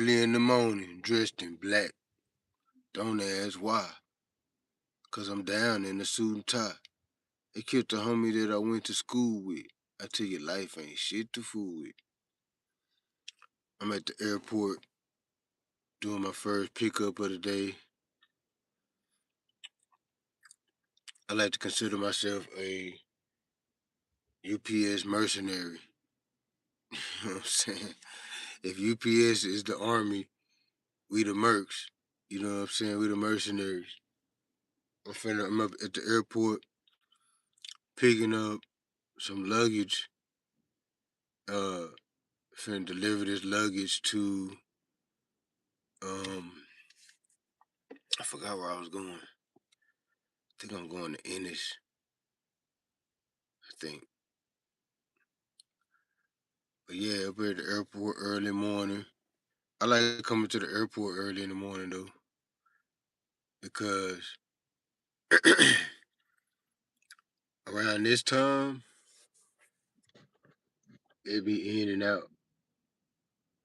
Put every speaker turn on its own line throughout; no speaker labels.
early in the morning, dressed in black. Don't ask why, 'cause I'm down in the suit and tie. They killed the homie that I went to school with. I tell you, life ain't shit to fool with. I'm at the airport doing my first pickup of the day. I like to consider myself a UPS mercenary. You know what I'm saying? If UPS is the army, we the mercs. You know what I'm saying? We the mercenaries. I'm up at the airport picking up some luggage. Uh, finna deliver this luggage to um. I forgot where I was going. I think I'm going to Ennis. I think. But yeah, up at the airport early morning. I like coming to the airport early in the morning though, because around this time it be in and out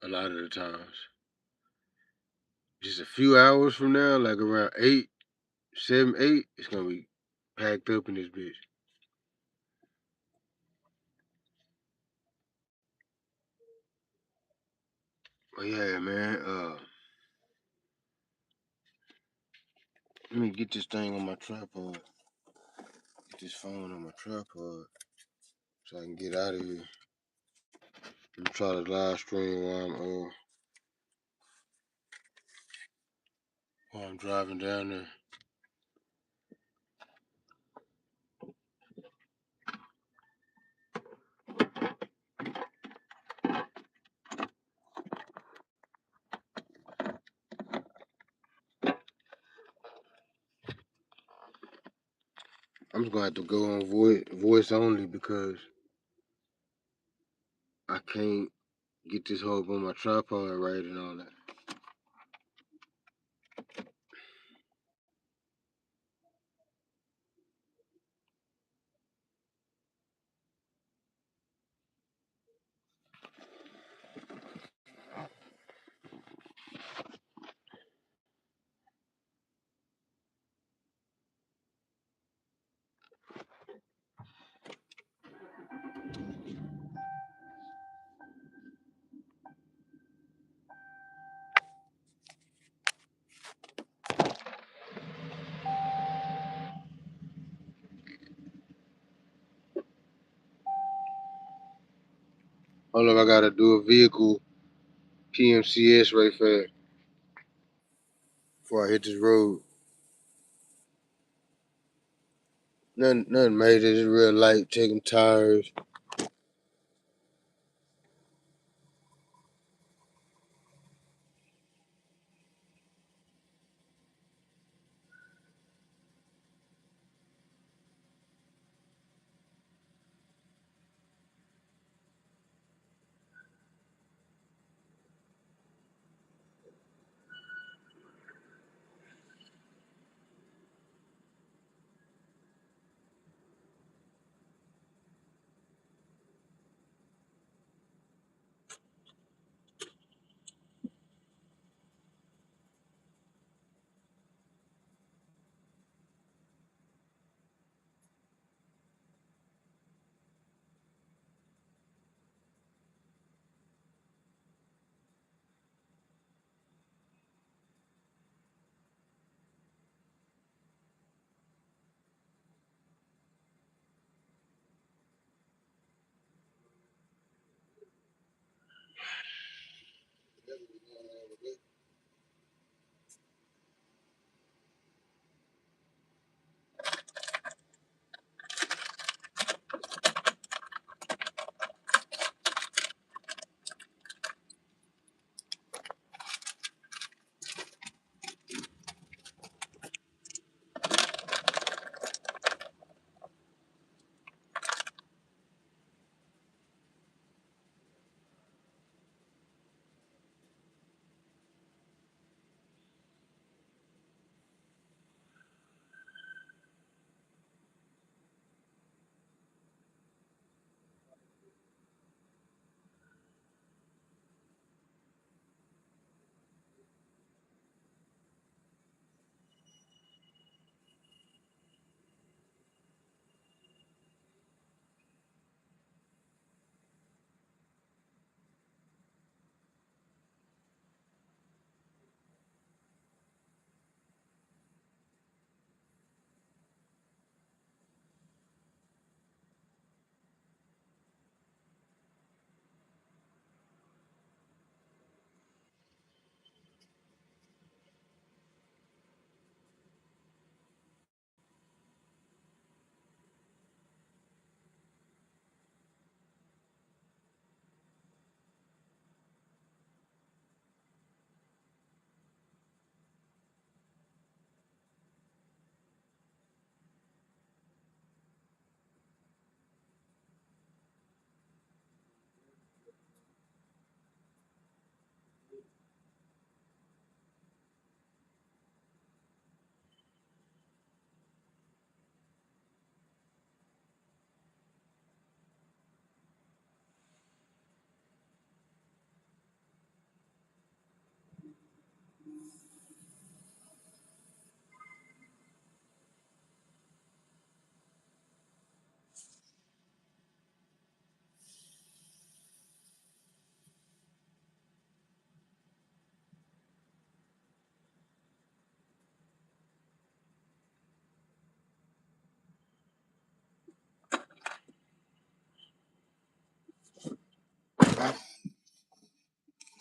a lot of the times. Just a few hours from now, like around 8, 7, 8, it's gonna be packed up in this bitch. But yeah, man. Let me get this thing on my tripod. Get this phone on my tripod so I can get out of here. I'm try to live stream while I'm driving down there. I'm just gonna have to go on voice only because I can't get this whole on my tripod right and all that. I don't know if I gotta do a vehicle PMCS right fast before I hit this road. Nothing major, just real light, taking tires.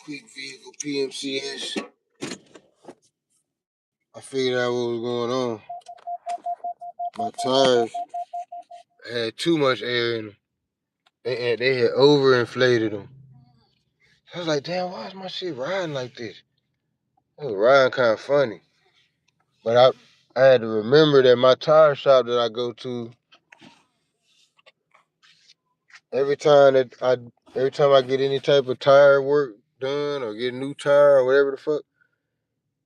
quick vehicle PMCS. I figured out what was going on. My tires had too much air in them. They had overinflated them. I was like, damn, why is my shit riding like this? It was riding kind of funny. But I had to remember that my tire shop that I go to, every time I get any type of tire work done or get a new tire or whatever the fuck,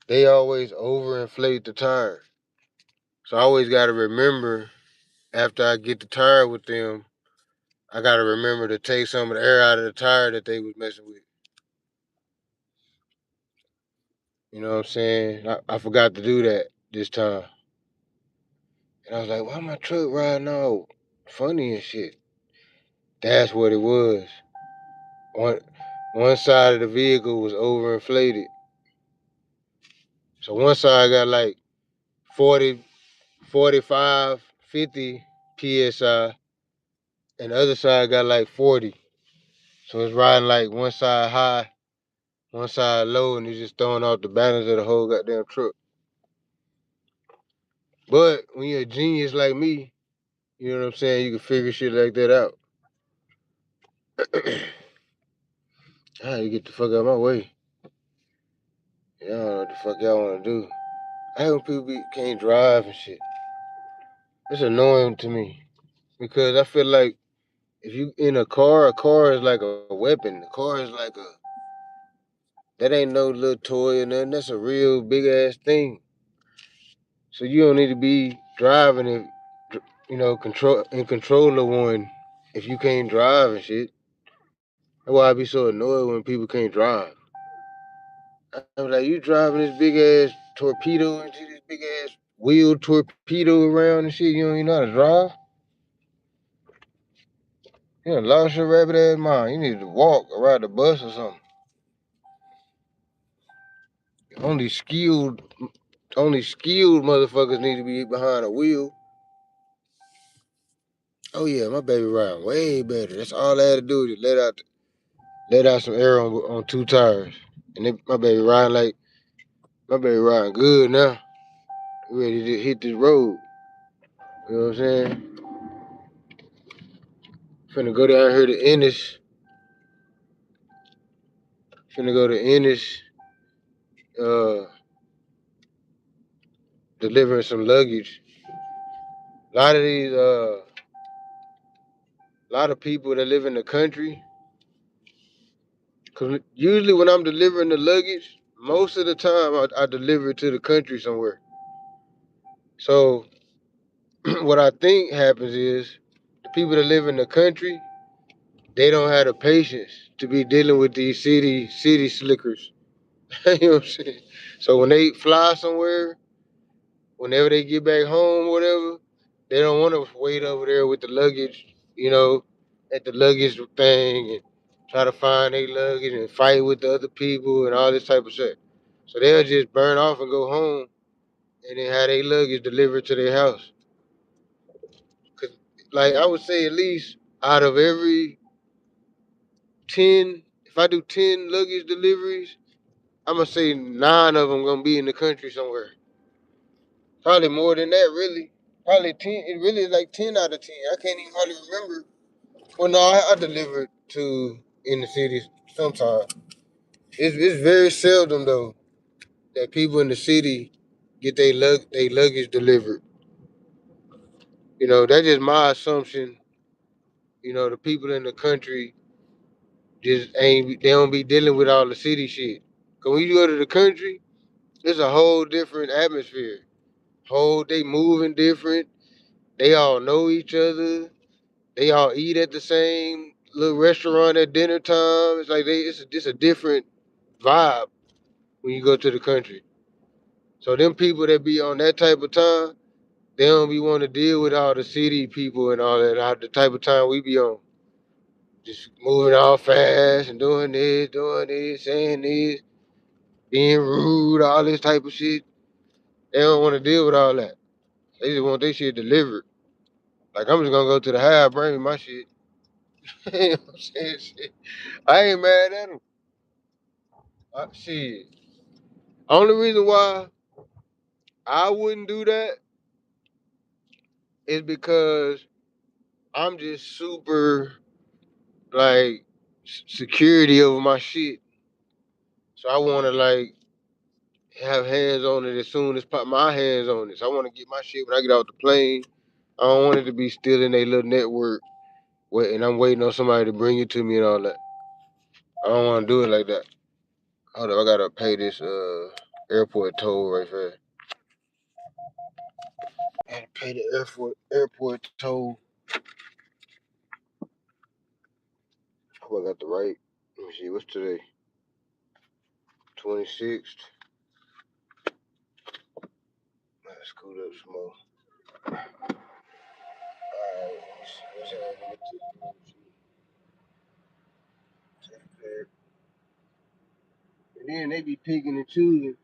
they always overinflate the tire. So I always gotta remember after I get the tire with them, I gotta remember to take some of the air out of the tire that they was messing with. You know what I'm saying? I forgot to do that this time. And I was like, why my truck riding all funny and shit? That's what it was. One side of the vehicle was overinflated. So one side got like 40, 45, 50 PSI, and the other side got like 40. So it's riding like one side high, one side low, and it's just throwing off the balance of the whole goddamn truck. But when you're a genius like me, you know what I'm saying, you can figure shit like that out. I had to get the fuck out of my way. Y'all don't know what the fuck y'all want to do. I hate when people can't drive and shit. It's annoying to me because I feel like if you in a car is like a weapon. A car is like that ain't no little toy or nothing. That's a real big ass thing. So you don't need to be driving it, control of one if you can't drive and shit. That's why I be so annoyed when people can't drive. I'm like, you driving this big ass torpedo and shit, this big ass wheel torpedo around and shit. You don't even know how to drive. You done lost your rabbit ass mind. You need to walk or ride the bus or something. Only skilled, only skilled motherfuckers need to be behind a wheel. Oh yeah, my baby riding way better. That's all I had to do is let out some air on two tires, and my baby riding good now. Ready to hit this road. You know what I'm saying? Finna go down here to Ennis. Finna go to Ennis. Uh, delivering some luggage. A lot of these a lot of people that live in the country. Cause usually when I'm delivering the luggage, most of the time I deliver it to the country somewhere. So what I think happens is the people that live in the country, they don't have the patience to be dealing with these city slickers. You know what I'm saying? So when they fly somewhere, whenever they get back home, whatever, they don't want to wait over there with the luggage, at the luggage thing and try to find their luggage and fight with the other people and all this type of shit. So they'll just burn off and go home and then have their luggage delivered to their house. Cause like I would say at least out of every 10, if I do 10 luggage deliveries, I'm gonna say 9 of them gonna be in the country somewhere. Probably more than that, really. Probably 10. It really is like 10 out of 10. I can't even hardly remember. Well, no, I delivered to in the cities sometimes. It's very seldom though that people in the city get their luggage delivered. That's just my assumption. The people in the country just ain't they don't be dealing with all the city shit. Cause when you go to the country, it's a whole different atmosphere. They moving different. They all know each other. They all eat at the same little restaurant at dinner time. It's like it's a different vibe when you go to the country. So them people that be on that type of time, they don't be want to deal with all the city people and all that. The type of time we be on, just moving all fast and doing this, saying this, being rude, all this type of shit. They don't want to deal with all that. They just want their shit delivered. Like I'm just gonna go to the house, bring me my shit. You know what I'm saying? Shit. I ain't mad at them. Shit. Only reason why I wouldn't do that is because I'm just super like security over my shit. So I want to like have hands on it as soon as put my hands on it. So I want to get my shit when I get off the plane. I don't want it to be still in a little network, and I'm waiting on somebody to bring it to me and all that. I don't want to do it like that. Hold up, I gotta pay this airport toll right fast. I had to pay the airport toll. Hope I got the right. Let me see, what's today? 26th. Let's scoot up some more. Alright, let me see. What's happening? And then they be picking and choosing.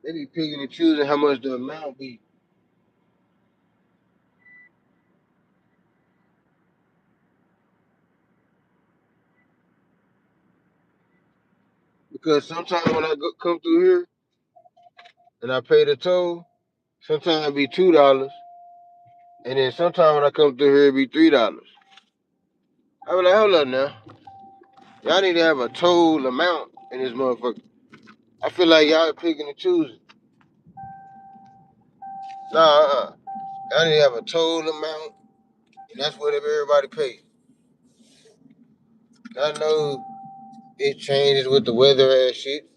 They be picking and choosing how much the amount be. Because sometimes when come through here and I pay the toll, sometimes it be $2, and then sometimes when I come through here it be $3. I be like, hold up now, y'all need to have a toll amount in this motherfucker. I feel like y'all picking and choosing. Nah, y'all need to have a toll amount, and that's whatever everybody pay. I know it changes with the weather ass shit.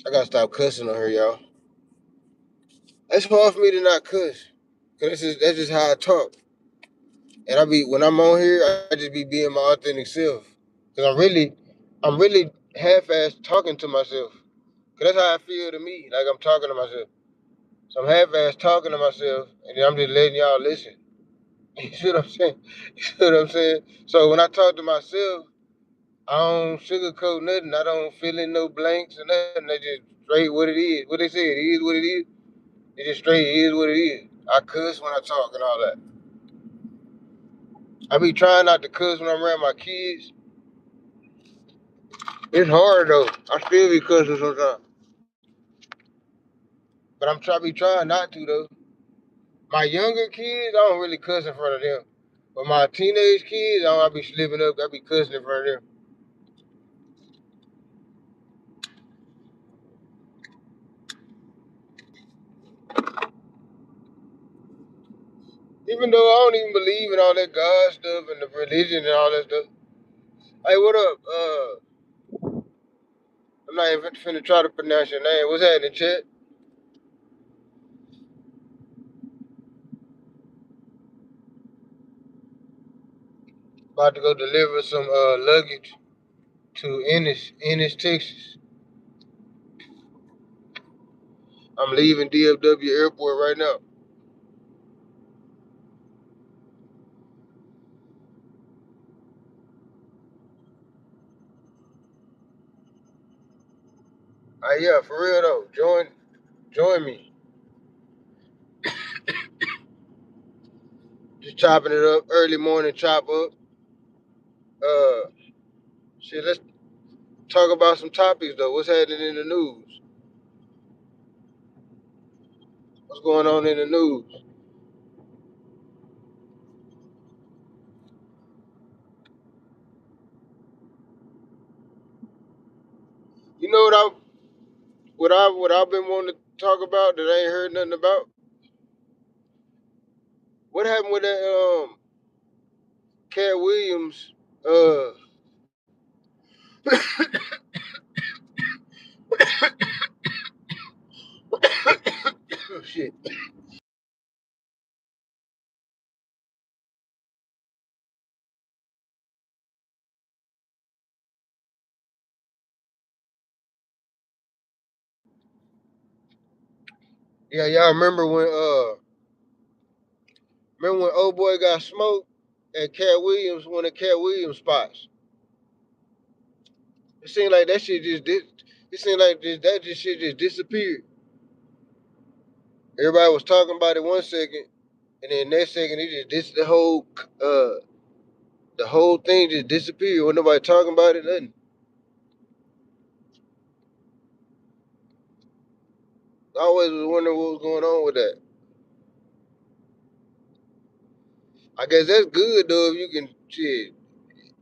I gotta stop cussing on her, y'all. It's hard for me to not cuss, cause that's just how I talk. And when I'm on here, I just be being my authentic self. Cause I'm really half-ass talking to myself. Cause that's how I feel to me, like I'm talking to myself. So I'm half-ass talking to myself, and then I'm just letting y'all listen. You see what I'm saying? You see what I'm saying? So when I talk to myself, I don't sugarcoat nothing. I don't fill in no blanks or nothing. They just straight what it is. What they say, it is what it is. It just straight is what it is. I cuss when I talk and all that. I be trying not to cuss when I'm around my kids. It's hard though. I still be cussing sometimes. But be trying not to though. My younger kids, I don't really cuss in front of them. But my teenage kids, I be slipping up. I be cussing in front of them. Even though I don't even believe in all that God stuff and the religion and all that stuff. Hey, what up? I'm not even finna try to pronounce your name. What's happening, chat? About to go deliver some luggage to Ennis, Texas. I'm leaving DFW Airport right now. Yeah, for real though. Join me. Just chopping it up. Early morning chop up. Uh, shit. Let's talk about some topics though. What's happening in the news? What's going on in the news? You know what I've been wanting to talk about that I ain't heard nothing about? What happened with that Cat Williams? Shit. Yeah, y'all remember when old boy got smoked and Cat Williams, one of Cat Williams spots. It seemed like that shit just did. It seemed like that shit just disappeared. Everybody was talking about it 1 second, and then next second it just the whole thing just disappeared. Wasn't nobody talking about it, nothing. I always was wondering what was going on with that. I guess that's good though if you can shit.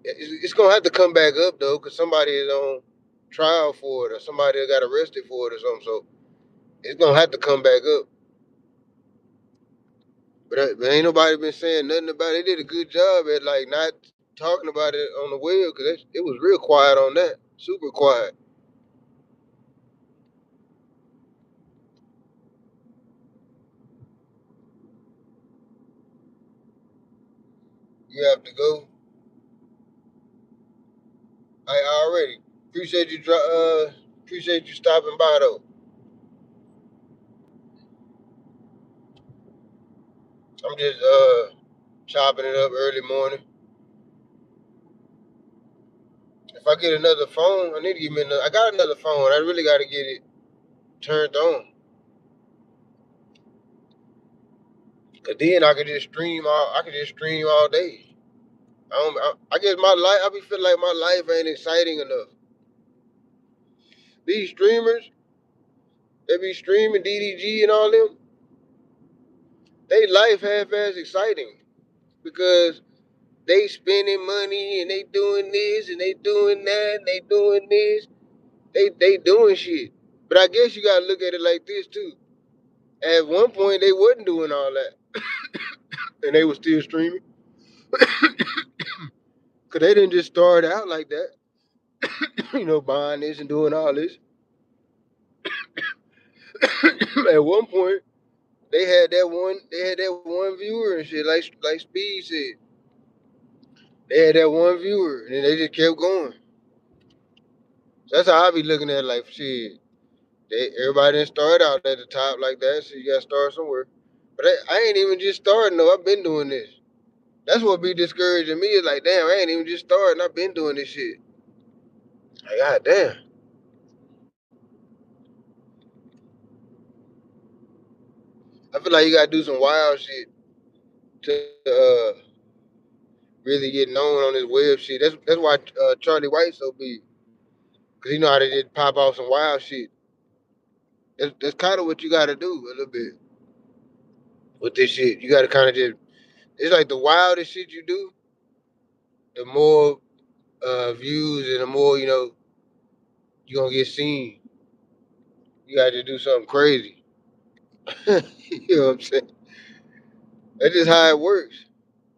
It's gonna have to come back up though, cause somebody is on trial for it or somebody got arrested for it or something. So it's gonna have to come back up. But ain't nobody been saying nothing about it. They did a good job at like not talking about it on the web because it was real quiet on that, super quiet. You have to go. I already appreciate you stopping by though. I'm just chopping it up early morning. If I get another phone, I need to get me another. I got another phone. I really got to get it turned on. Cause then I could just stream all. I could just stream all day. I guess my life. I be feeling like my life ain't exciting enough. These streamers, they be streaming DDG and all them. They life half as exciting because they spending money and they doing this and they doing that and they doing this. They doing shit. But I guess you gotta look at it like this too. At one point they wasn't doing all that, and they was still streaming. Cause they didn't just start out like that, buying this and doing all this. At one point, they had that one viewer and shit, like Speed said. They had that one viewer, and then they just kept going. So that's how I be looking at it, like shit. Everybody didn't start out at the top like that, so you gotta start somewhere. But I ain't even just starting though. I've been doing this. That's what be discouraging me. Is like, damn, I ain't even just starting. I've been doing this shit. Like, god damn. I feel like you gotta do some wild shit to really get known on this web shit. That's why Charlie White's so big. Cause you know how to just pop off some wild shit. That's kind of what you gotta do a little bit with this shit. You gotta kind of just. It's like the wildest shit you do, the more views and the more you gonna get seen. You gotta do something crazy. You know what I'm saying? That's just how it works.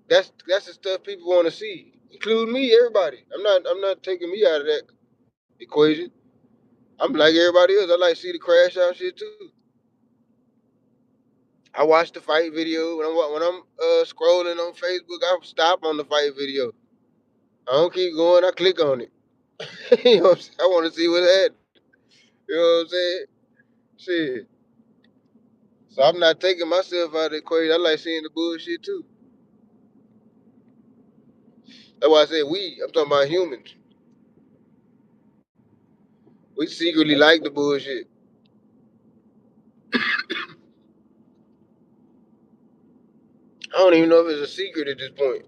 That's the stuff people want to see, including me, everybody. I'm not taking me out of that equation. I'm like everybody else. I like to see the crash out shit too. I watch the fight video when I'm scrolling on Facebook. I stop on the fight video. I don't keep going. I click on it. You know what I'm saying? I want to see what's happening. You know what I'm saying? Shit. So I'm not taking myself out of the equation. I like seeing the bullshit too. That's why I said we. I'm talking about humans. We secretly like the bullshit. I don't even know if it's a secret at this point.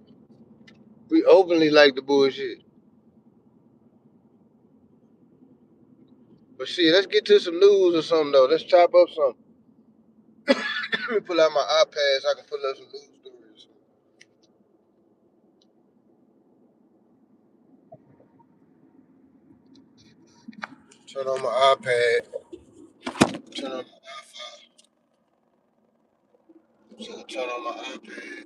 We openly like the bullshit. But shit, let's get to some news or something though. Let's chop up something. Let me pull out my iPad so I can pull up some news stories. Turn on my iPad. Turn on my Wi-Fi. So I turn on my iPad.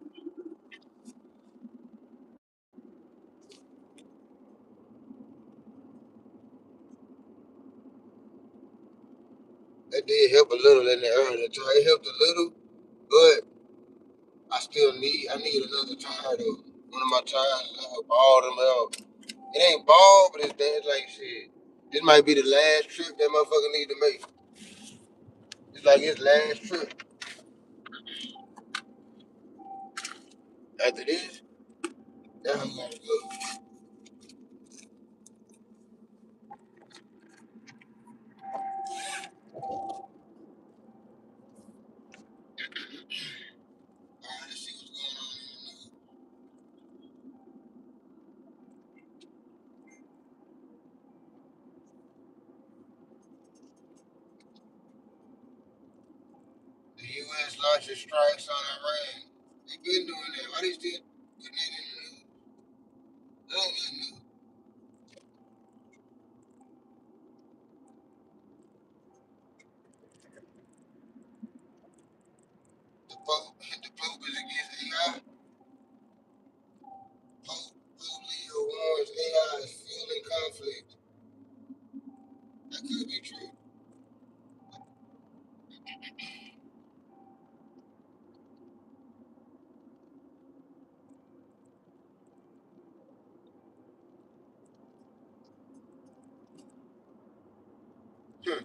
That did help a little in the early time. It helped a little, but I need another tire though. One of my tires, I balled them out. It ain't bald, but it's like shit. This might be the last trip that motherfucker need to make. It's like his last trip. After this, that's how you gotta go. launching strikes on Iran. They've been doing that. Why they still putting that in the news? That ain't nothing new. The Pope is against AI. Pope Leo warns AI is fueling conflict. That could be true. Hmm.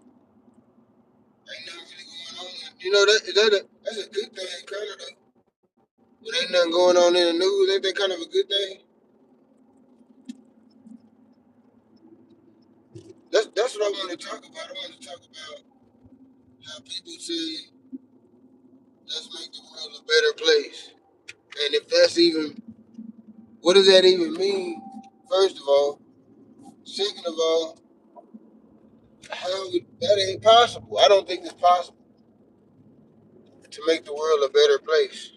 Ain't nothing really going on. You know that's a good thing, kind of though. But ain't nothing going on in the news. Ain't that kind of a good thing? That's what I want to talk about. I want to talk about how people say let's make the world a better place. And if that's even, what does that even mean? First of all, second of all, that ain't possible. I don't think it's possible to make the world a better place,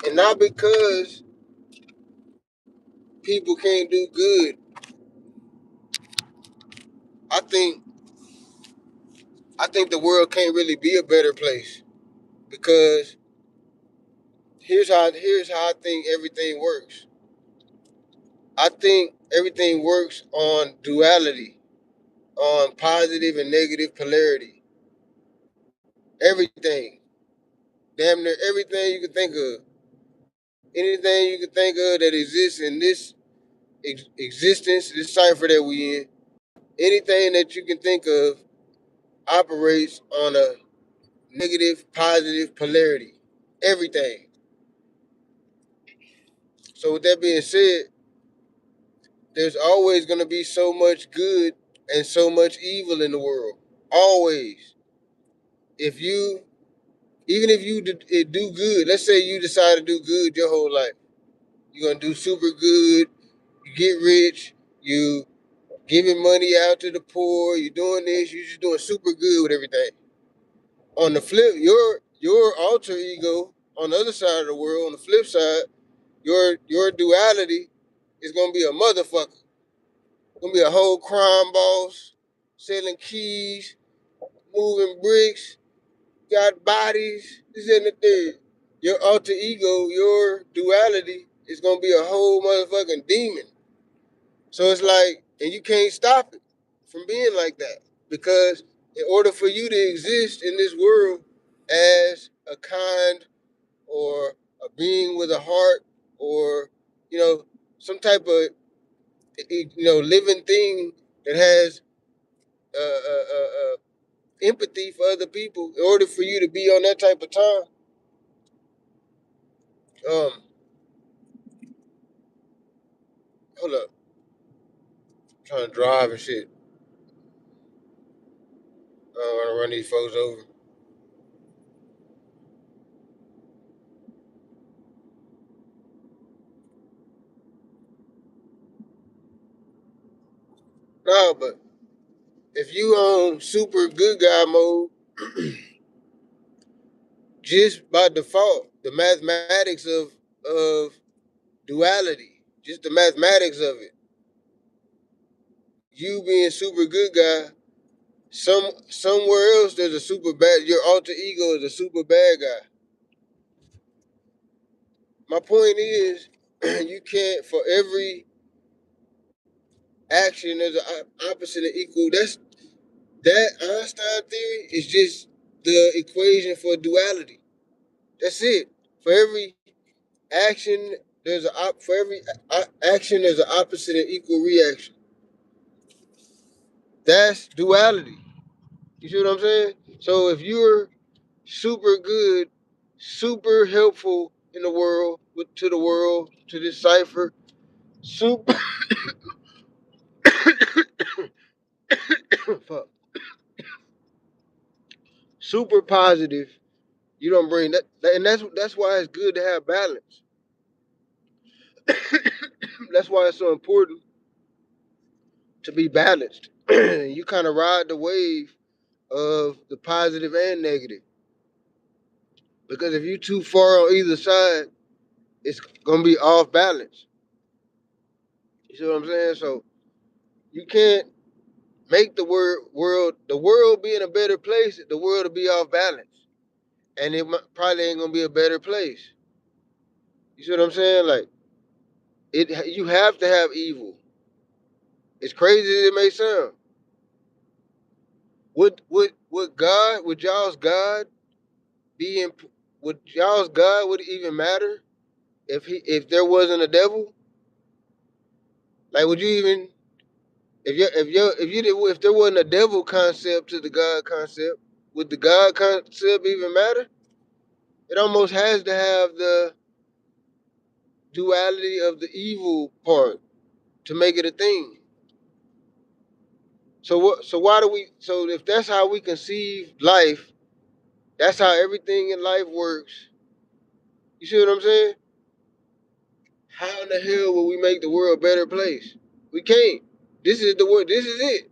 and not because people can't do good. I think I think the world can't really be a better place because here's how I think everything works. I think everything works on duality, on positive and negative polarity. Everything, damn near everything you can think of, anything you can think of that exists in this existence, this cipher that we in, anything that you can think of operates on a negative, positive polarity. Everything. So with that being said, there's always going to be so much good and so much evil in the world. Always. If you, even if you do good, let's say you decide to do good your whole life, you're gonna do super good. You get rich. You giving money out to the poor. You doing this. You just doing super good with everything. On the flip, your alter ego on the other side of the world, on the flip side, your duality is gonna be a motherfucker. Gonna be a whole crime boss, selling keys, moving bricks, got bodies, this and the third. Your alter ego, your duality is gonna be a whole motherfucking demon. So it's like, and you can't stop it from being like that. Because in order for you to exist in this world as a kind or a being with a heart or, you know, some type of, living thing that has empathy for other people, in order for you to be on that type of time, um, hold up, I'm trying to drive and shit. I don't want to run these folks over. No, but if you on super good guy mode, just by default, the mathematics of duality, just the mathematics of it, you being super good guy, somewhere else there's a super bad. Your alter ego is a super bad guy. My point is, you can't for every action there's an opposite and equal. That Einstein theory is just the equation for duality. That's it. For every action, for every action there's an opposite and equal reaction. That's duality. You see what I'm saying? So if you're super good, super helpful in the world, to the world, to this cipher, super fuck, super positive, you don't bring and that's why it's good to have balance. That's why it's so important to be balanced. You kind of ride the wave of the positive and negative. Because if you too far on either side, it's gonna be off balance. You see what I'm saying? So you can't make the world be in a better place. The world will be off balance, and it probably ain't gonna be a better place. You see what I'm saying? Like you have to have evil. As crazy as it may sound, would y'all's God be in? Would y'all's God would it even matter if there wasn't a devil? Like, would you even if there wasn't a devil concept to the God concept, would the God concept even matter? It almost has to have the duality of the evil part to make it a thing. So what? So why do we? So if that's how we conceive life, that's how everything in life works. You see what I'm saying? How in the hell will we make the world a better place? We can't. This is the word. This is it.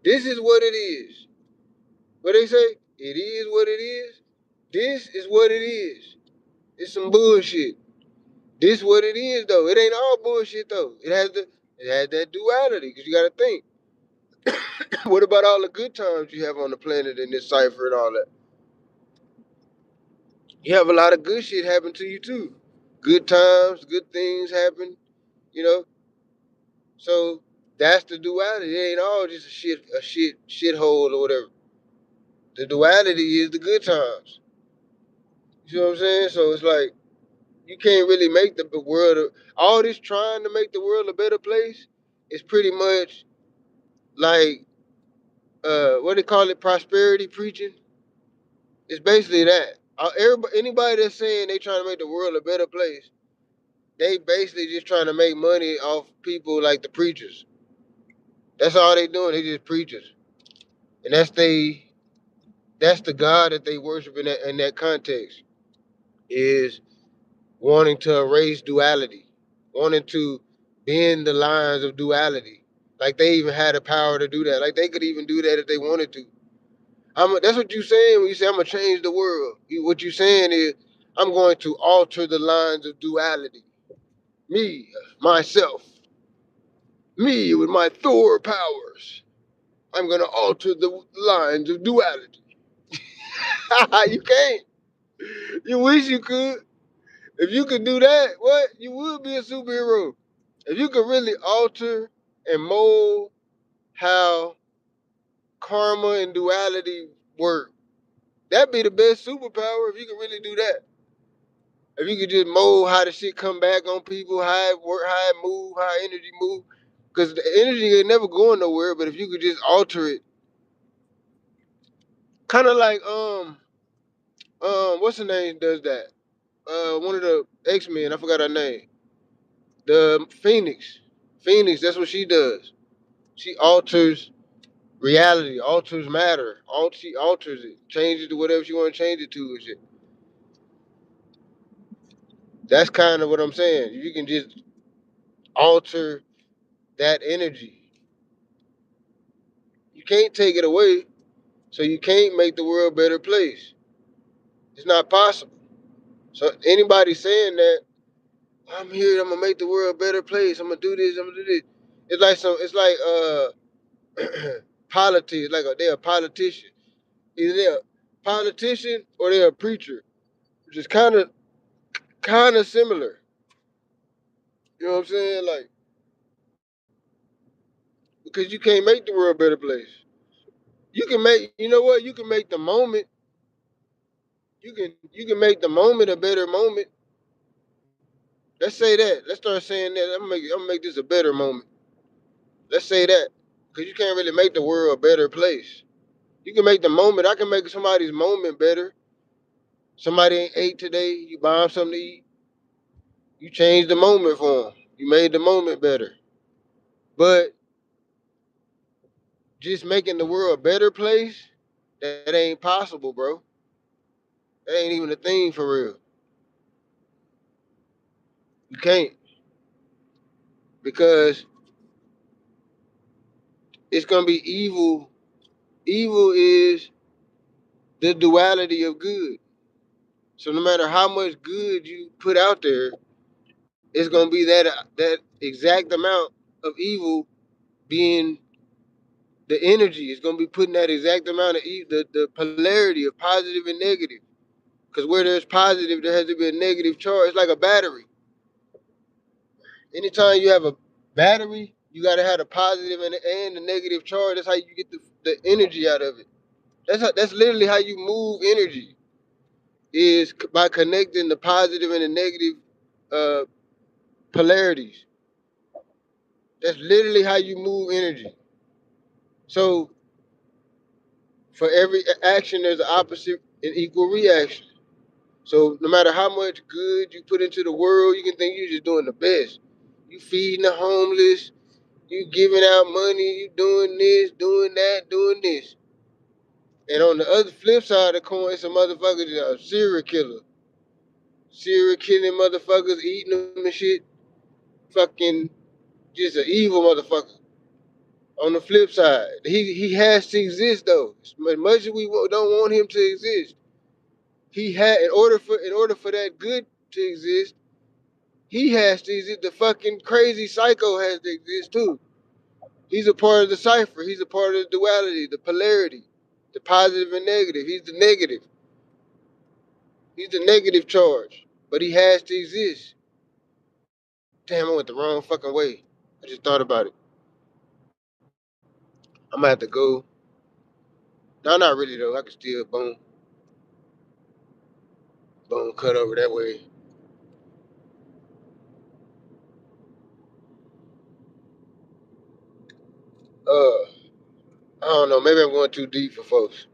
This is what it is. What they say? It is what it is. This is what it is. It's some bullshit. This what it is though. It ain't all bullshit though. It has that duality because you got to think. What about all the good times you have on the planet in this cipher and all that? You have a lot of good shit happen to you too. Good times, good things happen. You know. So that's the duality. It ain't all just shithole or whatever. The duality is the good times. You see what I'm saying? So it's like you can't really make the world all this trying to make the world a better place is pretty much like what they call it, prosperity preaching. It's basically that. Anybody that's saying they trying to make the world a better place, they basically just trying to make money off people like the preachers. That's all they doing. They just preachers, and that's the God that they worship in that context is wanting to erase duality, wanting to bend the lines of duality. Like they even had the power to do that. Like they could even do that if they wanted to. That's what you're saying when you say I'm gonna change the world. What you're saying is I'm going to alter the lines of duality. Me, myself, me with my Thor powers. I'm gonna alter the lines of duality. You can't. You wish you could. If you could do that, what? You would be a superhero. If you could really alter and mold how karma and duality work, that'd be the best superpower if you could really do that. If you could just mold how the shit come back on people, how it work, how it move, how energy move. Because the energy ain't never going nowhere, but if you could just alter it, kind of like what's the name does that? One of the X-Men, I forgot her name. The Phoenix. Phoenix, that's what she does. She alters reality, alters matter. She alters it, changes it to whatever she want to change it to and shit. That's kind of what I'm saying. You can just alter that energy. You can't take it away, so you can't make the world a better place. It's not possible. So anybody saying that I'm here, I'm gonna make the world a better place. I'm gonna do this. I'm gonna do this. It's like politics. They're a politician. Either they're a politician or they're a preacher, which is kind of similar. You know what I'm saying? Like because you can't make the world a better place. You can make. You know what? You can make the moment. You can make the moment a better moment. Let's say that. Let's start saying that. I'm gonna make this a better moment. Let's say that because you can't really make the world a better place. You can make the moment. I can make somebody's moment better. Somebody ain't ate today. You buy them something to eat. You changed the moment for them. You made the moment better. But just making the world a better place, that ain't possible, bro. That ain't even a thing for real. You can't because it's gonna be evil. Evil is the duality of good. So no matter how much good you put out there, it's gonna be that exact amount of evil being the energy. It's gonna be putting that exact amount of the polarity of positive and negative. Because where there's positive, there has to be a negative charge. It's like a battery. Anytime you have a battery, you gotta have the positive and the negative charge. That's how you get the energy out of it. That's literally how you move energy, is by connecting the positive and the negative uh, polarities. That's literally how you move energy. So for every action, there's an opposite and equal reaction. So no matter how much good you put into the world, you can think you're just doing the best. You feeding the homeless, you giving out money, you doing this, doing that, doing this. And on the other flip side of the coin, some motherfuckers are serial killer. Serial killing motherfuckers, eating them and shit. Fucking just an evil motherfucker. On the flip side, he has to exist though. As much as we don't want him to exist, he had in order for that good to exist, he has to exist. The fucking crazy psycho has to exist too. He's a part of the cipher. He's a part of the duality, the polarity, the positive and negative. He's the negative. He's the negative charge, but he has to exist. Damn, I went the wrong fucking way. I just thought about it. I'm gonna have to go. No, not really though. I can still boom, cut over that way. I don't know. Maybe I'm going too deep for folks.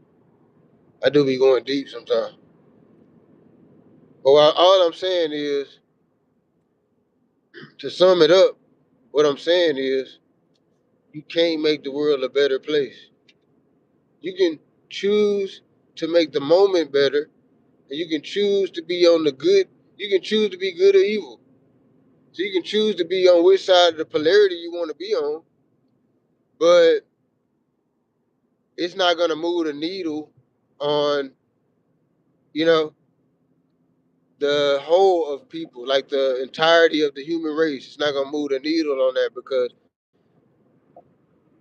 I do be going deep sometimes. But all I'm saying is, to sum it up, what I'm saying is, you can't make the world a better place. You can choose to make the moment better, and you can choose to be on the good. You can choose to be good or evil. So you can choose to be on which side of the polarity you want to be on, but it's not gonna move the needle on, you know, the whole of people, like the entirety of the human race. It's not gonna move the needle on that because,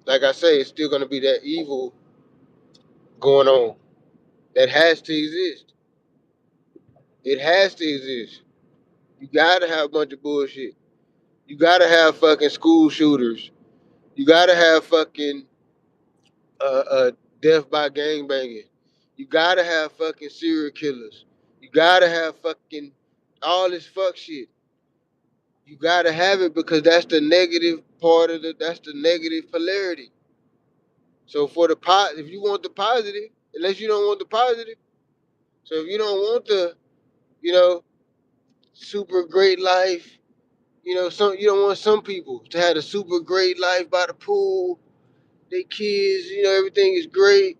like I say, it's still gonna be that evil going on that has to exist. It has to exist. You gotta have a bunch of bullshit. You gotta have fucking school shooters. You gotta have fucking death by gangbanging. You gotta have fucking serial killers. You gotta have fucking all this fuck shit. You gotta have it because that's the negative part of that's the negative polarity. So for the if you want the positive, unless you don't want the positive, so if you don't want the, you know, super great life, some you don't want some people to have a super great life by the pool. They kids, everything is great.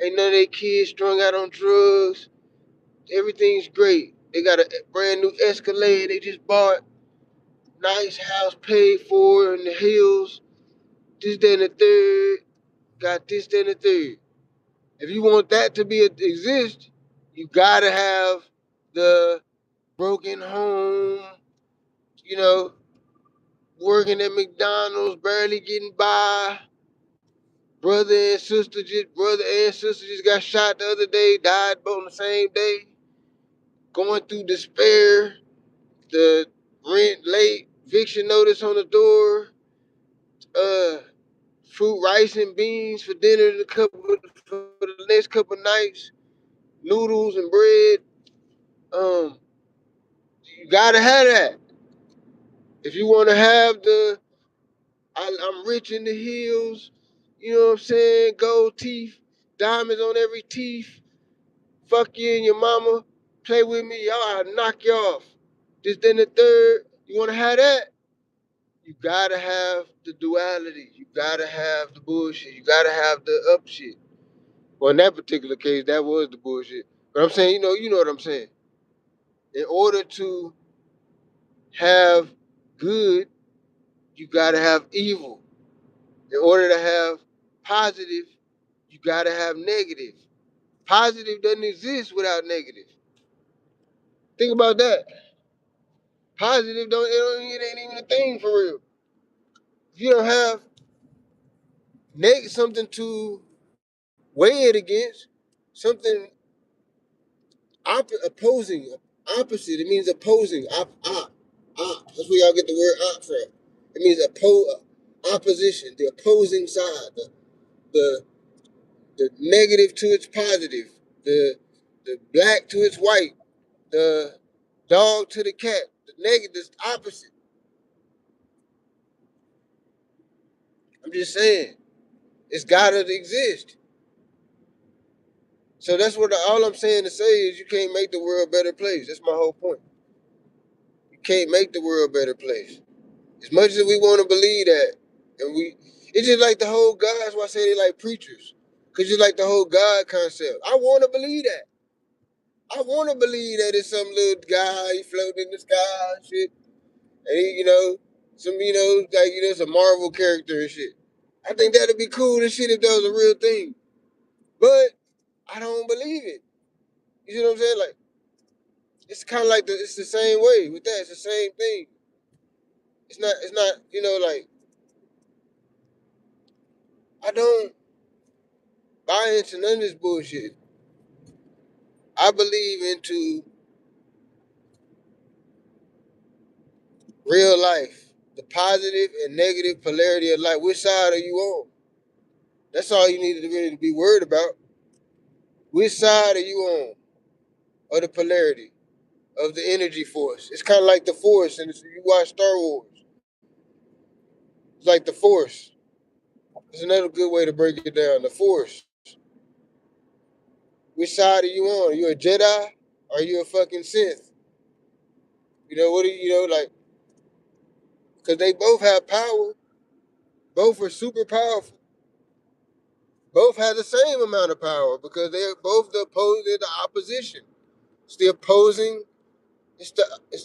Ain't none of their kids strung out on drugs. Everything's great. They got a brand new Escalade they just bought. Nice house paid for in the hills. This, that, and the third. Got this, that, and the third. If you want that to be exist, you gotta have the broken home, you know, working at McDonald's, barely getting by. Brother and sister just got shot the other day, died on the same day. Going through despair, the rent late, eviction notice on the door, uh, fruit, rice, and beans for dinner for the next couple nights, noodles and bread. You gotta have that. If you want to have I'm rich in the hills, you know what I'm saying? Gold teeth, diamonds on every teeth. Fuck you and your mama. Play with me, I'll knock you off. This, then the third. You want to have that? You gotta have the duality. You gotta have the bullshit. You gotta have the up shit. Well, in that particular case, that was the bullshit. But I'm saying, you know what I'm saying. In order to have good, you gotta have evil. In order to have positive, you gotta have negative. Positive doesn't exist without negative. Think about that. Positive it ain't even a thing for real. If you don't have something to weigh it against, something opposing, opposite. It means opposing. That's where y'all get the word op from. It means opposition, the opposing side, the the negative to its positive, the black to its white, the dog to the cat, the negative, the opposite. I'm just saying, it's gotta exist. So that's what all I'm saying to say is you can't make the world a better place. That's my whole point. You can't make the world a better place. As much as we want to believe that, and it's just like the whole God. That's why I say they like preachers, cause just like the whole God concept. I want to believe that. I want to believe that it's some little guy he floating in the sky and shit, and he, some like it's a Marvel character and shit. I think that'd be cool and shit if that was a real thing, but I don't believe it. You see what I'm saying? Like it's kind of like it's the same way with that. It's the same thing. It's not. Like I don't buy into none of this bullshit. I believe into real life, the positive and negative polarity of life. Which side are you on? That's all you need to really be worried about. Which side are you on of the polarity of the energy force? It's kind of like the force, and if you watch Star Wars, it's like the force. It's another good way to break it down. The force. Which side are you on? Are you a Jedi? Or are you a fucking Sith? What do like? Because they both have power. Both are super powerful. Both have the same amount of power because they're both they're the opposition. It's the opposing.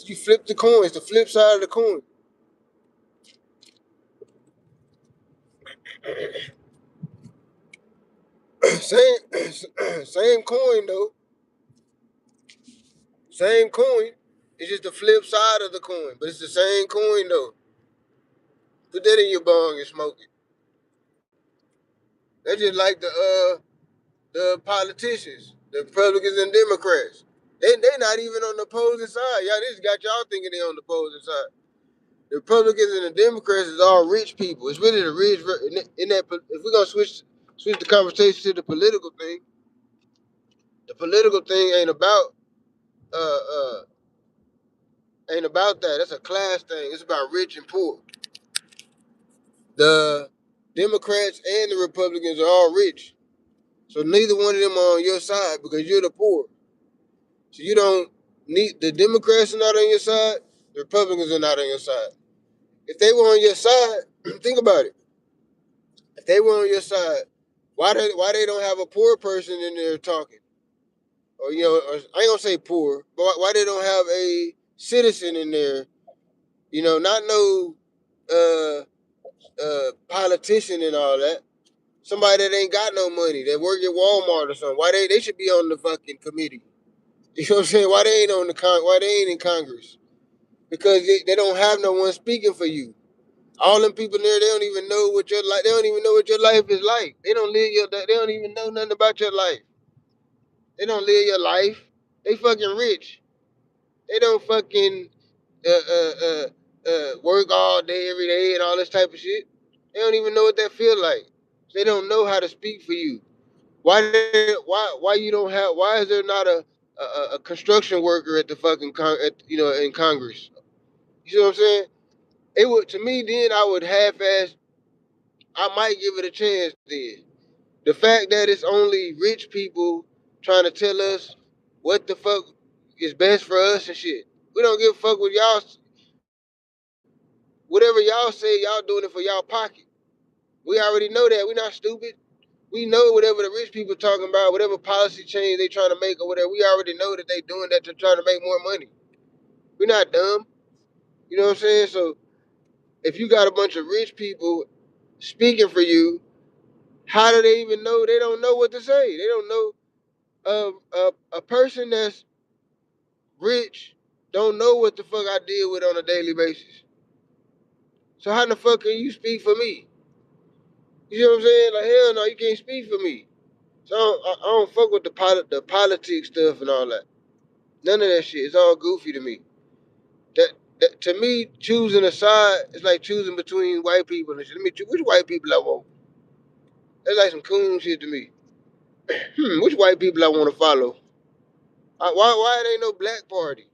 You flip the coin. It's the flip side of the coin. same coin though. Same coin. It's just the flip side of the coin, but it's the same coin though. Put that in your bong and smoke it. That's just like the politicians, the Republicans and Democrats. They not even on the opposing side. Y'all just got y'all thinking they on the opposing side. The Republicans and the Democrats is all rich people. It's really the rich. In that, if we're gonna switch the conversation to the political thing, the political thing uh uh ain't about that. That's a class thing. It's about rich and poor. The Democrats and the Republicans are all rich, so neither one of them are on your side because you're the poor. So you don't need the Democrats are not on your side. The Republicans are not on your side. If they were on your side, think about it. If they were on your side, why they don't have a poor person in there talking? Or I ain't gonna say poor, but why they don't have a citizen in there? Not no politician and all that. Somebody that ain't got no money, that work at Walmart or something. Why they should be on the fucking committee? You know what I'm saying? Why they ain't on why they ain't in Congress? Because they don't have no one speaking for you. All them people there, they don't even know what your life. They don't even know what your life is like. They don't live your. They don't even know nothing about your life. They don't live your life. They fucking rich. They don't fucking work all day every day and all this type of shit. They don't even know what that feel like. They don't know how to speak for you. Why you don't have? Why is there not a construction worker at the fucking in Congress? You see what I'm saying? It would to me then I would half-ass. I might give it a chance then. The fact that it's only rich people trying to tell us what the fuck is best for us and shit. We don't give a fuck with y'all. Whatever y'all say, y'all doing it for y'all pocket. We already know that. We're not stupid. We know whatever the rich people talking about, whatever policy change they trying to make or whatever, we already know that they doing that to try to make more money. We're not dumb. You know what I'm saying? So if you got a bunch of rich people speaking for you, how do they even know? They don't know what to say. They don't know a person that's rich, don't know what the fuck I deal with on a daily basis. So how the fuck can you speak for me? You know what I'm saying? Like, hell no, you can't speak for me. So I don't fuck with the politics stuff and all that. None of that shit. It's all goofy to me. That to me, choosing a side is like choosing between white people and shit. Let me choose which white people I want. That's like some coon shit to me. Which white people I want to follow? Why it ain't no black party?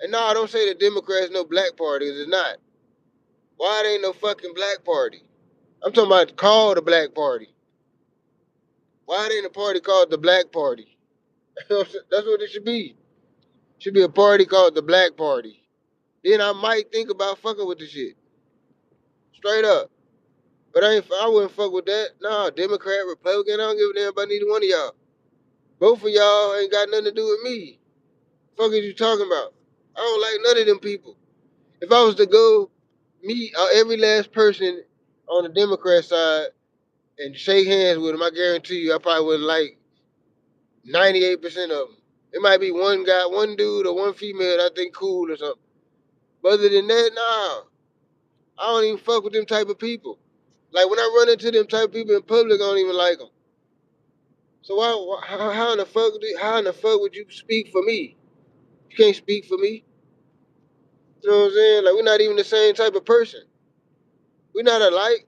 And no, I don't say the Democrats no black party, 'cause it's not. Why it ain't no fucking black party? I'm talking about called the black party. Why it ain't a party called the black party? That's what it should be. Should be a party called the black party. Then I might think about fucking with the shit. Straight up. But I wouldn't fuck with that. Nah, Democrat, Republican, I don't give a damn about neither one of y'all. Both of y'all ain't got nothing to do with me. Fuck is you talking about? I don't like none of them people. If I was to go meet every last person on the Democrat side and shake hands with them, I guarantee you I probably wouldn't like 98% of them. It might be one guy, one dude, or one female that I think cool or something. But other than that, nah. I don't even fuck with them type of people. Like when I run into them type of people in public, I don't even like them. So how in the fuck would you speak for me? You can't speak for me. You know what I'm saying? Like we're not even the same type of person. We're not alike.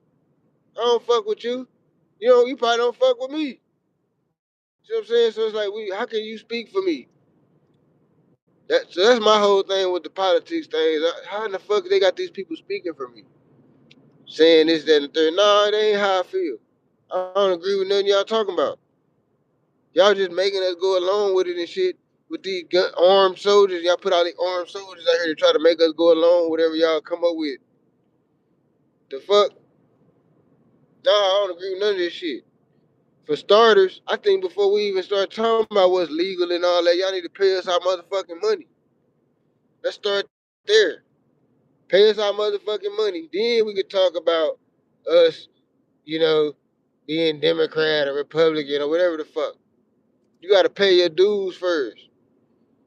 I don't fuck with you. You know, you probably don't fuck with me. You know what I'm saying? So it's like how can you speak for me? So that's my whole thing with the politics thing. How in the fuck they got these people speaking for me? Saying this, that, and the third. Nah, it ain't how I feel. I don't agree with nothing y'all talking about. Y'all just making us go along with it and shit. With these armed soldiers, y'all put all the armed soldiers out here to try to make us go along with whatever y'all come up with. The fuck? Nah, I don't agree with none of this shit. For starters, I think before we even start talking about what's legal and all that, y'all need to pay us our motherfucking money. Let's start there. Pay us our motherfucking money. Then we could talk about us, you know, being Democrat or Republican or whatever the fuck. You gotta pay your dues first.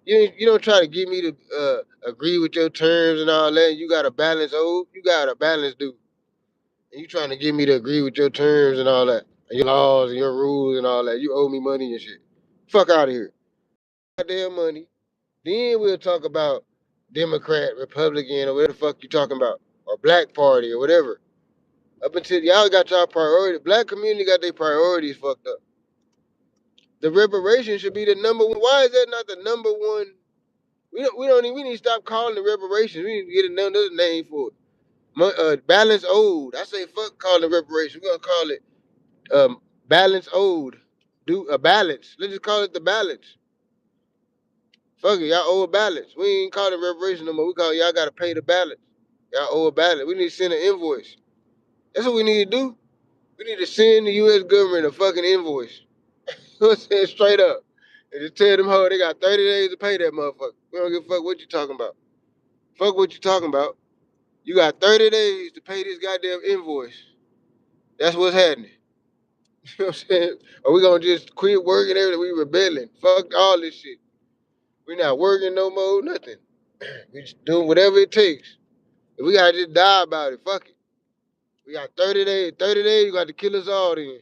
You don't try to get me to agree with your terms and all that. You got a balance owed. You got a balance due. And you trying to get me to agree with your terms and all that. And your laws and your rules and all that. You owe me money and shit. Fuck out of here. Goddamn money. Then we'll talk about Democrat, Republican, or whatever the fuck you talking about. Or Black Party or whatever. Up until y'all got y'all priorities. Black community got their priorities fucked up. The reparations should be the number one. Why is that not the number one? We need to stop calling the reparations. We need to get another name for it. Balance owed. I say fuck calling it reparations. We're gonna call it balance owed. Do a balance. Let's just call it the balance. Fuck it, y'all owe a balance. We ain't call it reparation no more. We call y'all gotta pay the balance. Y'all owe a balance. We need to send an invoice. That's what we need to do. We need to send the U.S. government a fucking invoice. You know what I'm saying? Straight up. And just tell them how they got 30 days to pay that motherfucker. We don't give a fuck what you talking about. Fuck what you talking about. You got 30 days to pay this goddamn invoice. That's what's happening. You know what I'm saying? Or we gonna just quit working everything. We rebelling. Fuck all this shit. We not working no more, nothing. We just doing whatever it takes. If we gotta just die about it, fuck it. We got 30 days. 30 days, you got to kill us all then.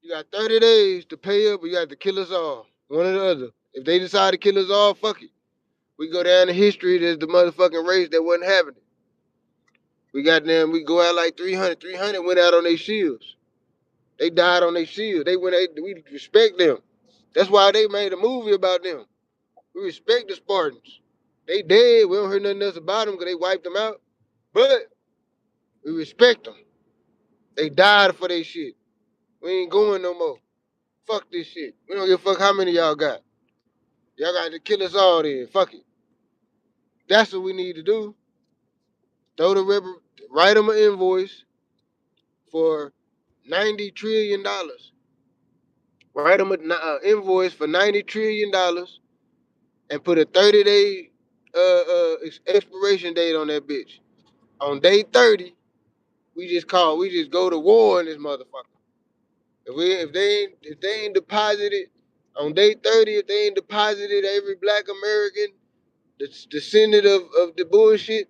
You got 30 days to pay up, or you got to kill us all. One or the other. If they decide to kill us all, fuck it. We go down in history as the motherfucking race that wasn't having it. We got them, we go out like 300. 300 went out on their shields. They died on their shield. We respect them. That's why they made a movie about them. We respect the Spartans. They dead. We don't hear nothing else about them because they wiped them out. But we respect them. They died for their shit. We ain't going no more. Fuck this shit. We don't give a fuck how many y'all got. Y'all got to kill us all then. Fuck it. That's what we need to do. Throw the river, write them an invoice for $90 trillion. Write them an invoice for $90 trillion and put a 30-day expiration date on that bitch. On day 30, we just go to war on this motherfucker. If they ain't deposited On day 30, if they ain't deposited every black American that's descendant of the bullshit,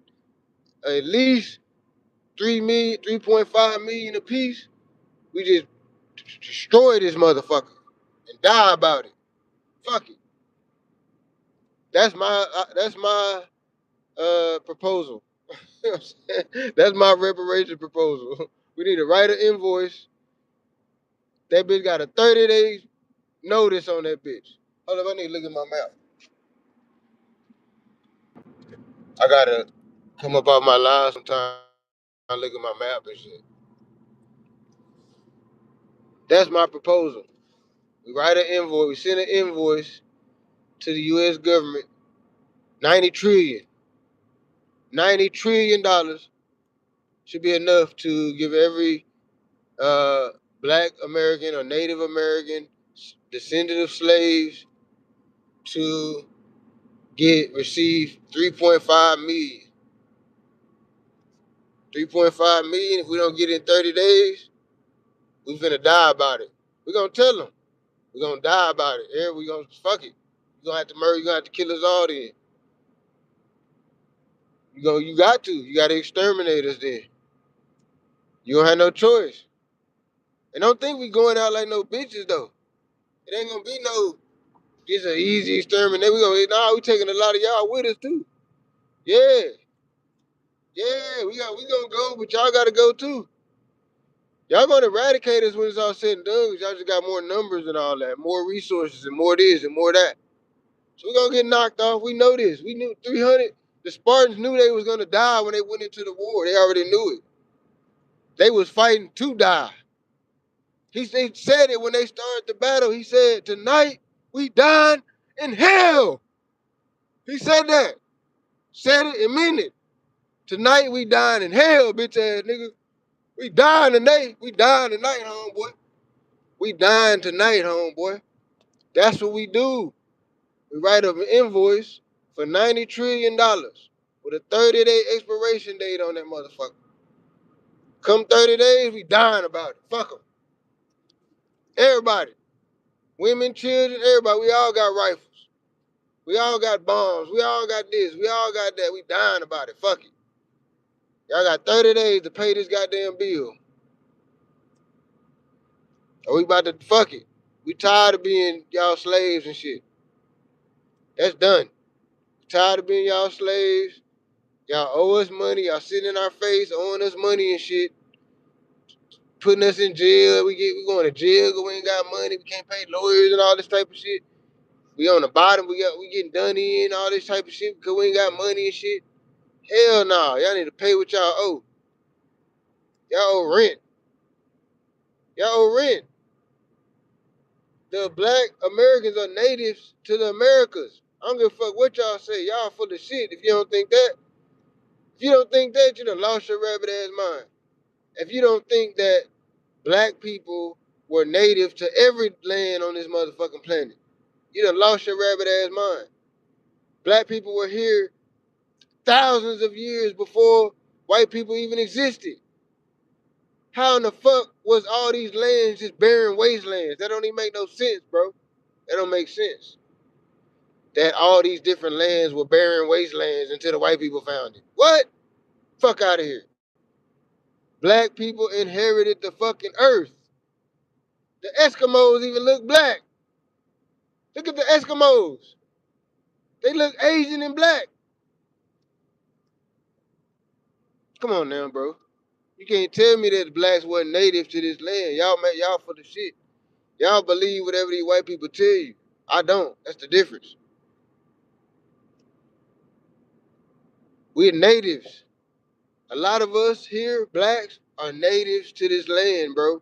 at least 3 million, 3.5 million apiece, we just destroy this motherfucker and die about it. Fuck it. That's my proposal. That's my reparation proposal. We need to write an invoice. That bitch got a 30-day notice on that bitch. Hold up, I need to look at my map. I gotta come up off my line sometime and look at my map and shit. That's my proposal. We write an invoice, we send an invoice to the US government, 90 trillion. $90 trillion should be enough to give every uh, black American or Native American descendant of slaves to receive 3.5 million. 3.5 million, if we don't get it in 30 days, we finna die about it. We gonna tell them. We gonna die about it. Yeah, we gonna fuck it. You gonna have to murder, you gonna have to kill us all then. You got to. You gotta exterminate us then. You don't have no choice. And don't think we going out like no bitches though. It ain't gonna be no, it's an easy exterminate. We taking a lot of y'all with us too. Yeah. Yeah, we gonna go, but y'all gotta go too. Y'all gonna eradicate us when it's all said and done, because y'all just got more numbers and all that, more resources and more this and more that. So we gonna get knocked off. We know this. We knew 300. The Spartans knew they was gonna die when they went into the war. They already knew it. They was fighting to die. They said it when they started the battle. He said, "Tonight we dine in hell." He said that. Said it and meant it. Tonight we dine in hell, bitch ass nigga. We dying tonight. We dying tonight, homeboy. We dying tonight, homeboy. That's what we do. We write up an invoice for $90 trillion with a 30-day expiration date on that motherfucker. Come 30 days, we dying about it. Fuck them. Everybody. Women, children, everybody. We all got rifles. We all got bombs. We all got this. We all got that. We dying about it. Fuck it. Y'all got 30 days to pay this goddamn bill. Or we about to fuck it. We tired of being y'all slaves and shit. That's done. Tired of being y'all slaves. Y'all owe us money. Y'all sitting in our face owing us money and shit. Putting us in jail. We going to jail because we ain't got money. We can't pay lawyers and all this type of shit. We on the bottom. We getting done in all this type of shit because we ain't got money and shit. Hell no. Nah. Y'all need to pay what y'all owe. Y'all owe rent. Y'all owe rent. The black Americans are natives to the Americas. I don't give a fuck what y'all say. Y'all full of shit if you don't think that. If you don't think that, you done lost your rabbit ass mind. If you don't think that black people were native to every land on this motherfucking planet, you done lost your rabbit ass mind. Black people were here thousands of years before white people even existed. How in the fuck was all these lands just barren wastelands? That don't even make no sense, bro. That don't make sense. That all these different lands were barren wastelands until the white people found it. What? Fuck out of here. Black people inherited the fucking earth. The Eskimos even look black. Look at the Eskimos. They look Asian and black. Come on now, bro. You can't tell me that the blacks wasn't native to this land. Y'all for the shit. Y'all believe whatever these white people tell you. I don't. That's the difference. We're natives. A lot of us here, blacks, are natives to this land, bro.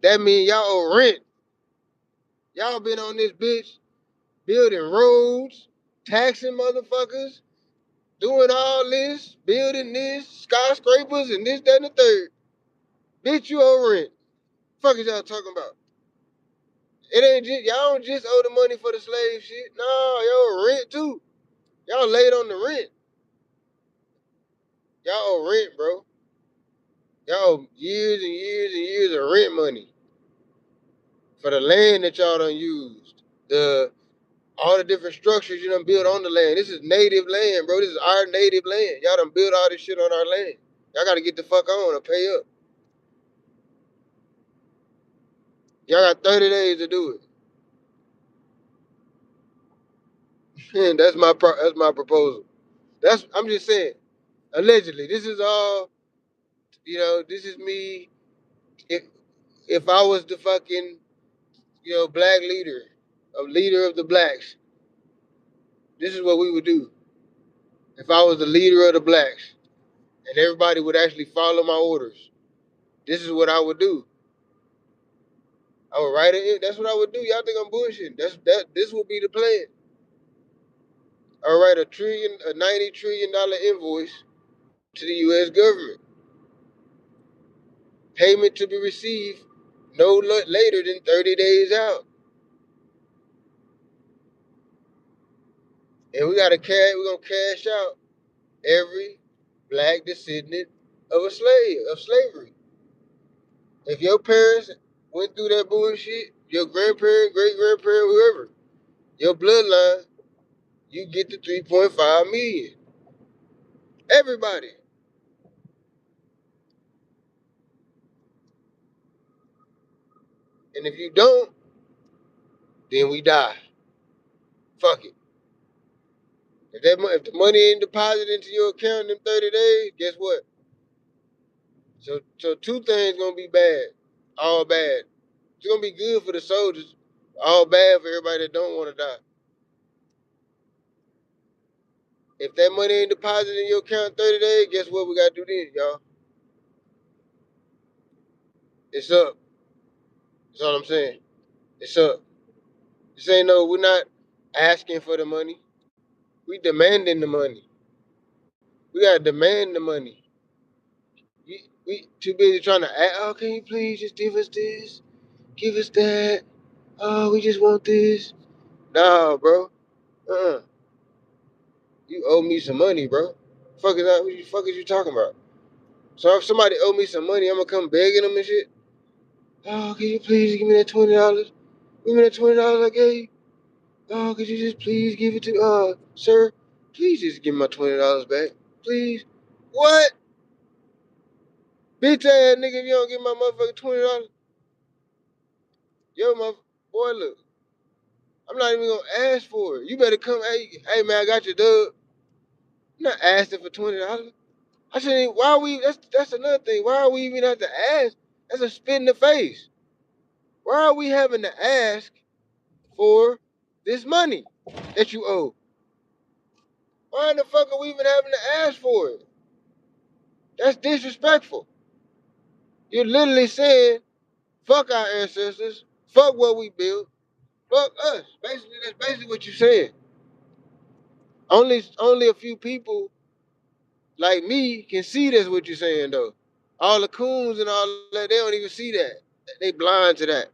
That means y'all owe rent. Y'all been on this bitch building roads, taxing motherfuckers, doing all this, building this, skyscrapers, and this, that, and the third. Bitch, you owe rent. Fuck is y'all talking about? It ain't just, y'all don't just owe the money for the slave shit. No, y'all owe rent too. Y'all late on the rent. Y'all owe rent, bro. Y'all owe years and years and years of rent money for the land that y'all done used. All the different structures you done built on the land. This is native land, bro. This is our native land. Y'all done built all this shit on our land. Y'all gotta get the fuck on and pay up. Y'all got 30 days to do it. That's my proposal. I'm just saying. Allegedly, this is all. This is me. If I was the fucking black leader, a leader of the blacks, this is what we would do. If I was the leader of the blacks, and everybody would actually follow my orders, this is what I would do. I would write it. That's what I would do. Y'all think I'm bullshitting? This would be the plan. I would write a $90 trillion invoice to the U.S. government. Payment to be received no later than 30 days out. And we're gonna cash out every black descendant of slavery. If your parents went through that bullshit, your grandparent, great grandparent, whoever, your bloodline, you get the 3.5 million. Everybody. And if you don't, then we die. Fuck it. If the money ain't deposited into your account in them 30 days, guess what? So two things gonna be bad. All bad. It's gonna be good for the soldiers. All bad for everybody that don't want to die. If that money ain't deposited in your account in 30 days, guess what we gotta do then, y'all? It's up. That's all I'm saying. It's up. This ain't we're not asking for the money. We demanding the money. We gotta demand the money. We too busy trying to ask, oh, can you please just give us this? Give us that. Oh, we just want this. Nah, bro. You owe me some money, bro. Fuck is that? What the fuck is you talking about? So if somebody owe me some money, I'm gonna come begging them and shit. Oh, can you please give me that $20? Give me that $20 I gave you. Oh, could you just please give it to sir? Please just give me my $20 back. Please. What? Bitch ass nigga, if you don't give my motherfucker $20, yo my boy look. I'm not even gonna ask for it. You better come, hey man, I got your dub. I'm not asking for $20. I said, why are we that's another thing. Why are we even have to ask? That's a spit in the face. Why are we having to ask for this money that you owe? Why in the fuck are we even having to ask for it? That's disrespectful. You're literally saying, fuck our ancestors, fuck what we built, fuck us. Basically, that's basically what you're saying. Only a few people like me can see that's what you're saying though. All the coons and all that, they don't even see that. They blind to that.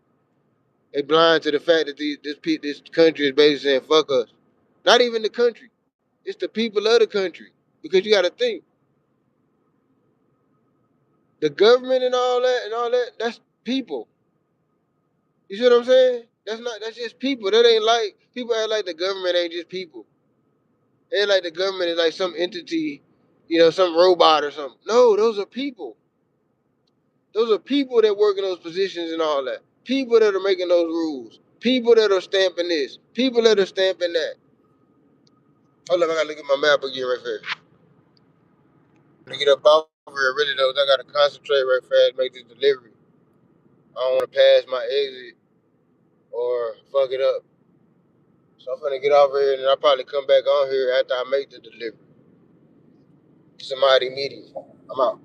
They blind to the fact that this country is basically saying fuck us. Not even the country. It's the people of the country. Because you got to think, the government and all that, that's people. You see what I'm saying? That's just people. That ain't like, people act like the government ain't just people. They act like the government is like some entity, some robot or something. No, those are people. Those are people that work in those positions and all that. People that are making those rules. People that are stamping this. People that are stamping that. Hold up, I gotta look at my map again right fast. To get up off here, really though, I gotta concentrate right fast, make this delivery. I don't wanna pass my exit or fuck it up. So I'm gonna get off here and I'll probably come back on here after I make the delivery. Somebody immediate. I'm out.